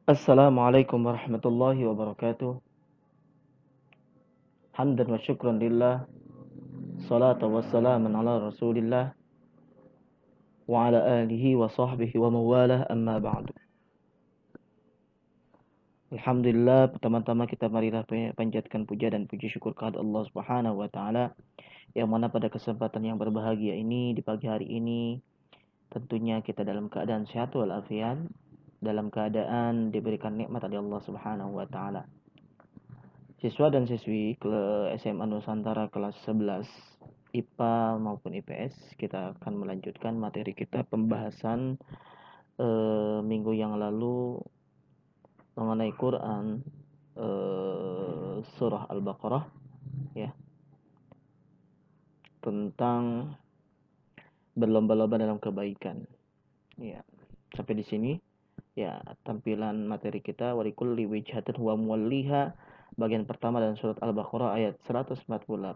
Assalamualaikum warahmatullahi wabarakatuh. Hamdan wa syukran lillah. Salatu wassalamun ala rasulillah. Wa ala alihi wa sahbihi wa mawalah amma ba'du. Alhamdulillah, pertama-tama kita marilah panjatkan puja dan puji syukur kepada Allah Subhanahu wa taala yang mana pada kesempatan yang berbahagia ini di pagi hari ini tentunya kita dalam keadaan sehat walafiat, dalam keadaan diberikan nikmat dari Allah Subhanahu wa taala. Siswa dan siswi SMA Nusantara kelas 11 IPA maupun IPS, kita akan melanjutkan materi kita pembahasan minggu yang lalu mengenai Quran, surah Al-Baqarah, ya, tentang berlomba-lomba dalam kebaikan. Ya, sampai di sini ya tampilan materi kita, walikulli wijhatin huwa muwalliha. Bagian pertama dalam surat Al-Baqarah ayat 148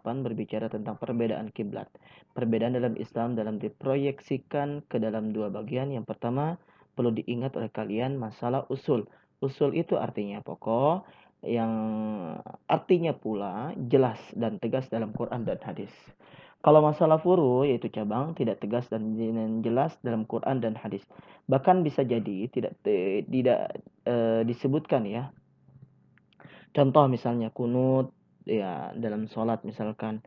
berbicara tentang perbedaan kiblat. Perbedaan dalam Islam dalam diproyeksikan ke dalam dua bagian. Yang pertama, perlu diingat oleh kalian masalah usul. Usul itu artinya pokok, yang artinya pula jelas dan tegas dalam Quran dan hadis. Kalau masalah furu, yaitu cabang, tidak tegas dan jelas dalam Quran dan hadis. Bahkan bisa jadi tidak disebutkan, ya. Contoh misalnya kunut, ya, dalam sholat misalkan.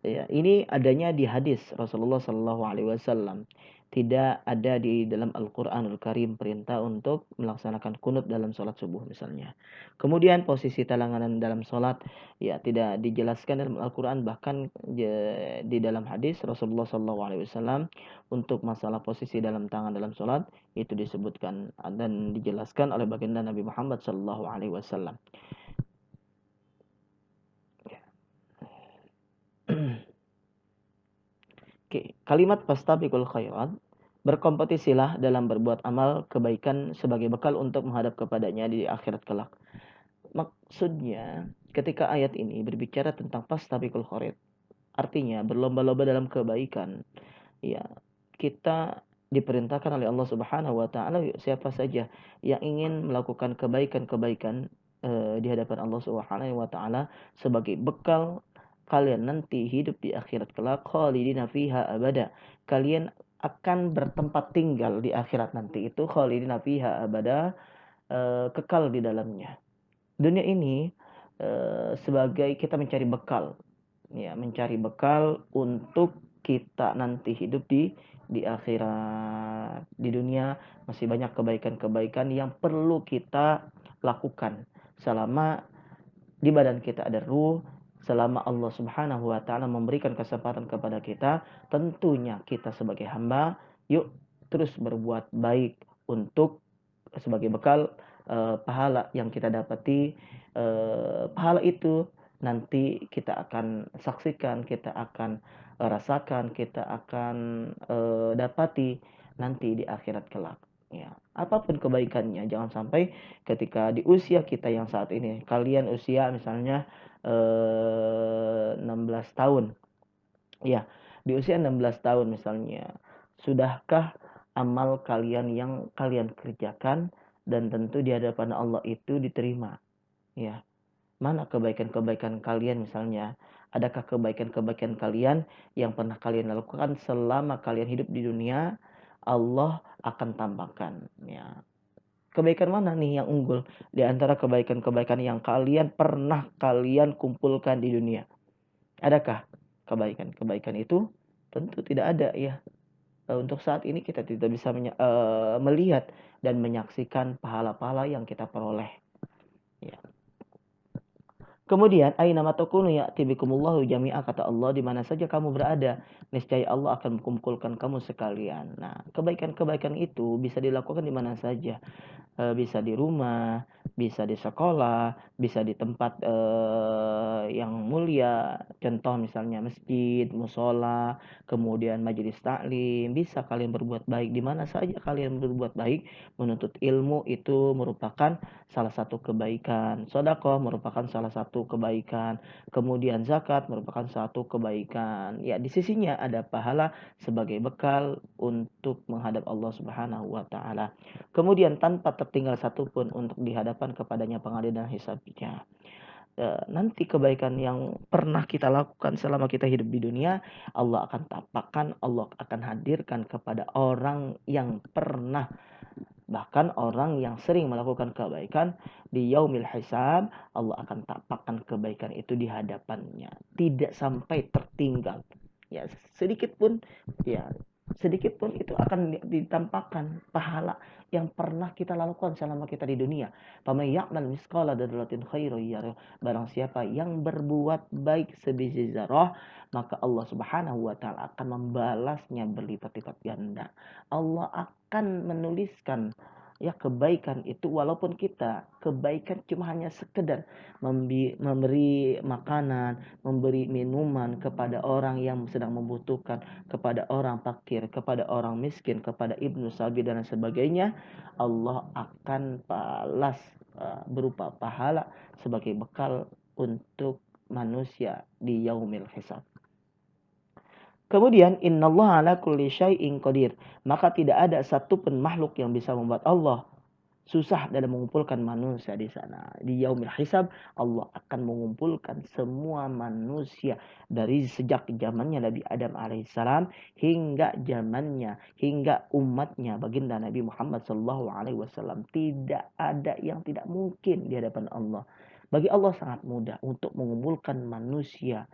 Ya, ini adanya di hadis Rasulullah Shallallahu Alaihi Wasallam. Tidak ada di dalam Al-Quranul Karim perintah untuk melaksanakan kunut dalam sholat subuh misalnya. Kemudian posisi talangan dalam sholat, ya, tidak dijelaskan dalam Al-Quran. Bahkan di dalam hadis Rasulullah Shallallahu Alaihi Wasallam untuk masalah posisi dalam tangan dalam sholat itu disebutkan dan dijelaskan oleh baginda Nabi Muhammad Shallallahu Alaihi Wasallam. Oke, kalimat fastabiqul khairat, berkompetisilah dalam berbuat amal kebaikan sebagai bekal untuk menghadap kepadanya di akhirat kelak. Maksudnya, ketika ayat ini berbicara tentang fastabiqul khairat, artinya berlomba-lomba dalam kebaikan. Ya, kita diperintahkan oleh Allah Subhanahu wa taala, siapa saja yang ingin melakukan kebaikan-kebaikan di hadapan Allah Subhanahu wa taala sebagai bekal kalian nanti hidup di akhirat kelak, khalidina fiha abada. Kalian akan bertempat tinggal di akhirat nanti itu khalidina fiha abada, kekal di dalamnya. Dunia ini sebagai kita mencari bekal, ya, mencari bekal untuk kita nanti hidup di akhirat. Di dunia masih banyak kebaikan-kebaikan yang perlu kita lakukan selama di badan kita ada ruh, selama Allah Subhanahu wa taala memberikan kesempatan kepada kita. Tentunya kita sebagai hamba, yuk terus berbuat baik untuk sebagai bekal pahala yang kita dapati. Pahala itu nanti kita akan saksikan, kita akan rasakan, kita akan dapati nanti di akhirat kelak. Ya, apapun kebaikannya, jangan sampai ketika di usia kita yang saat ini, kalian usia misalnya 16 tahun. Ya, di usia 16 tahun misalnya, sudahkah amal kalian yang kalian kerjakan dan tentu di hadapan Allah itu diterima? Ya, mana kebaikan-kebaikan kalian misalnya? Adakah kebaikan-kebaikan kalian yang pernah kalian lakukan selama kalian hidup di dunia? Allah akan tampakkan, ya. Kebaikan mana nih yang unggul di antara kebaikan-kebaikan yang pernah kalian kumpulkan di dunia? Adakah kebaikan-kebaikan itu? Tentu tidak ada, ya. Untuk saat ini kita tidak bisa melihat dan menyaksikan pahala-pahala yang kita peroleh. Ya. Kemudian aina ma takunu ya'ti bikumullahu jami'a, kata Allah, di mana saja kamu berada niscaya Allah akan mengumpulkan kamu sekalian. Nah, kebaikan-kebaikan itu bisa dilakukan di mana saja. Bisa di rumah, bisa di sekolah, bisa di tempat yang mulia, contoh misalnya masjid, musola, kemudian majelis taklim. Bisa kalian berbuat baik di mana saja kalian berbuat baik. Menuntut ilmu itu merupakan salah satu kebaikan. Sedekah merupakan salah satu satu kebaikan, kemudian zakat merupakan satu kebaikan. Ya, di sisinya ada pahala sebagai bekal untuk menghadap Allah Subhanahu wa taala. Kemudian tanpa tertinggal satupun untuk dihadapan kepadanya pengadilan hisabnya. Nanti kebaikan yang pernah kita lakukan selama kita hidup di dunia, Allah akan tampakkan, Allah akan hadirkan kepada orang yang pernah, bahkan orang yang sering melakukan kebaikan di yaumil hisab, Allah akan tampakkan kebaikan itu di hadapannya, tidak sampai tertinggal. Ya, sedikit pun, ya sedikit pun itu akan ditampakkan pahala yang pernah kita lakukan selama kita di dunia. Faman ya'mal misqala dzarratin khairan yarah. Barang siapa yang berbuat baik sebiji zarah, maka Allah Subhanahu wa taala akan membalasnya berlipat-lipat ganda. Allah akan menuliskan ya kebaikan itu, walaupun kita kebaikan cuma hanya sekedar memberi makanan, memberi minuman kepada orang yang sedang membutuhkan, kepada orang fakir, kepada orang miskin, kepada ibnu sabi dan sebagainya, Allah akan balas berupa pahala sebagai bekal untuk manusia di yaumil hisab. Kemudian innallaha ala kulli syai'in qadir. Maka tidak ada satupun makhluk yang bisa membuat Allah susah dalam mengumpulkan manusia di sana. Di yaumil hisab Allah akan mengumpulkan semua manusia dari sejak zamannya Nabi Adam alaihissalam hingga zamannya, hingga umatnya baginda Nabi Muhammad sallallahu alaihi wasallam. Tidak ada yang tidak mungkin di hadapan Allah. Bagi Allah sangat mudah untuk mengumpulkan manusia.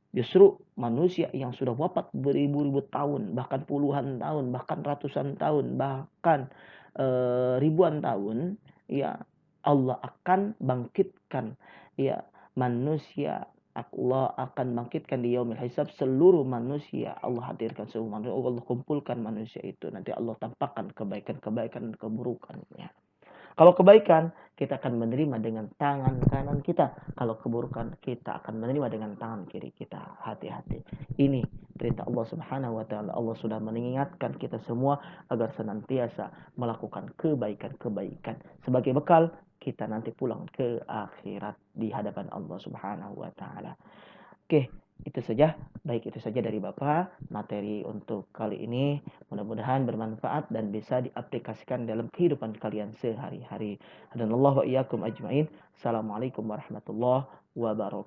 Justru manusia yang sudah wafat beribu-ribu tahun, bahkan puluhan tahun, bahkan ratusan tahun, bahkan ribuan tahun, ya Allah akan bangkitkan ya manusia. Allah akan bangkitkan di yaumil hisab seluruh manusia. Allah hadirkan seluruh manusia. Allah kumpulkan manusia itu. Nanti Allah tampakkan kebaikan-kebaikan dan keburukannya. Kalau kebaikan, kita akan menerima dengan tangan kanan kita. Kalau keburukan, kita akan menerima dengan tangan kiri kita. Hati-hati. Ini perintah Allah Subhanahu wa taala. Allah sudah mengingatkan kita semua agar senantiasa melakukan kebaikan-kebaikan sebagai bekal kita nanti pulang ke akhirat di hadapan Allah Subhanahu wa taala. Oke, itu saja. Baik, itu saja dari Bapak materi untuk kali ini. Mudah-mudahan bermanfaat dan bisa diaplikasikan dalam kehidupan kalian sehari-hari. Hadanallahu wa iyyakum ajmain. Assalamualaikum warahmatullahi wabarakatuh.